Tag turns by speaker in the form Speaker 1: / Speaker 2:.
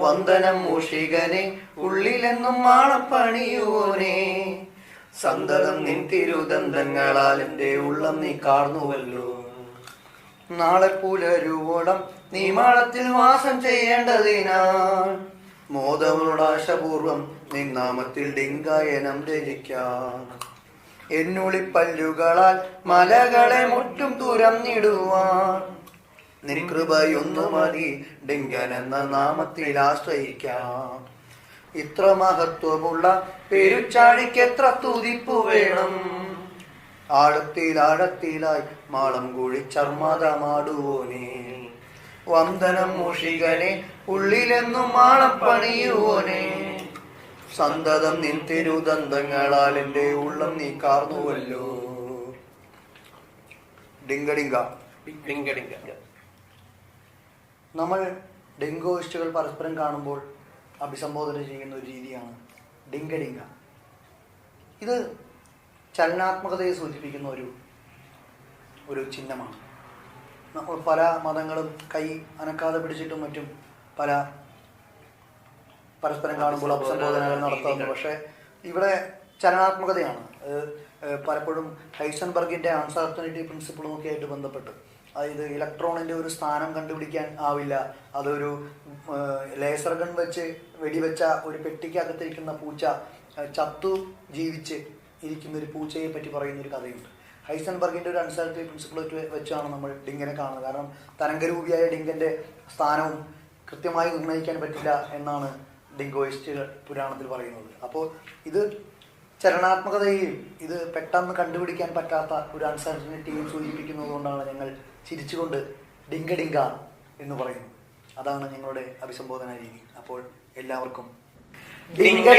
Speaker 1: വന്ദനം മൂഷികനെ ഉള്ളിലെന്നും മാളപ്പണിയുവോനെ. സന്തതം നിൻ തിരുദന്തങ്ങളാൽ എന്റെ ഉള്ളം നീ കാർന്നുവല്ലോ. നാളെ പുലരുവോളം നീ മാളത്തിൽ വാസം ചെയ്യേണ്ടതിനാൽ മോദമുടാശപൂർവം നിന്നാമത്തിൽ ഡിങ്കായനം രചിക്കാം. എന്നുളിപ്പല്ലുകളാൽ മലകളെ മുറ്റും തുരന്നിടുവാൻ നിൻ കൃപയൊന്നു മതി ഡിങ്കൻ എന്ന നാമത്തിൽ ആശ്രയിക്കാം. ഇത്ര മഹത്വമുള്ള പെരുച്ചാഴിക്ക് എത്ര തുതിപ്പു വേണം. ആഴത്തിലാഴത്തിലായി മാളം കൂടി ചർമ്മതമാടുവോനെ. വന്ദനം മൂഷികനെ ഉള്ളിലെന്നും മാളം പണിയുവോനെ. സന്തതം നിൻ തിരുദന്തങ്ങളാൽ എന്റെ ഉള്ളം നീ കാർന്നുവല്ലോ. ഡിങ്കഡിങ്ക. നമ്മൾ ഡിങ്കോയിസ്റ്റുകൾ പരസ്പരം കാണുമ്പോൾ അഭിസംബോധന ചെയ്യുന്ന ഒരു രീതിയാണ് ഡിങ്കഡിങ്ക. ഇത് ചലനാത്മകതയെ സൂചിപ്പിക്കുന്ന ഒരു ചിഹ്നമാണ്. നമ്മൾ പല മതങ്ങളും കൈ അനക്കാതെ പിടിച്ചിട്ടും മറ്റും പരസ്പരം കാണുമ്പോൾ അഭിസംബോധനകൾ നടത്തുന്നു. പക്ഷേ ഇവിടെ ചലനാത്മകതയാണ്. പലപ്പോഴും ഹൈസൻബർഗിന്റെ അൺസർട്ടനിറ്റി പ്രിൻസിപ്പിളും ഒക്കെ ആയിട്ട് ബന്ധപ്പെട്ട്, അതായത് ഇലക്ട്രോണിന്റെ ഒരു സ്ഥാനം കണ്ടുപിടിക്കാൻ ആവില്ല, അതൊരു ലേസർ ഗൺ വെച്ച് വെടിവെച്ച ഒരു പെട്ടിക്കകത്തിരിക്കുന്ന പൂച്ച ചത്തു ജീവിച്ച് ഇരിക്കുന്ന ഒരു പൂച്ചയെ പറ്റി പറയുന്ന ഒരു കഥയുണ്ട്. ഹൈസൻബർഗിന്റെ ഒരു അൺസർട്ടനിറ്റി പ്രിൻസിപ്പിൾ വെച്ചാണ് നമ്മൾ ഡിങ്കനെ കാണുന്നത്. കാരണം തരംഗരൂപിയായ ഡിങ്കന്റെ സ്ഥാനവും കൃത്യമായി നിർണ്ണയിക്കാൻ പറ്റില്ല എന്നാണ് ഡിങ്കോയിസ്റ്റ് പുരാണത്തിൽ പറയുന്നത്. അപ്പോൾ ഇത് ചലനാത്മകതയെയും ഇത് പെട്ടെന്ന് കണ്ടുപിടിക്കാൻ പറ്റാത്ത ഒരു അൺസർട്ടനിറ്റിയും സൂചിപ്പിക്കുന്നത് കൊണ്ടാണ് ഞങ്ങൾ ചിരിച്ചുകൊണ്ട് ഡിങ്ക എന്ന് പറയുന്നത്. അതാണ് ഞങ്ങളുടെ അഭിസംബോധന രീതി. അപ്പോൾ എല്ലാവർക്കും ഡിങ്ക.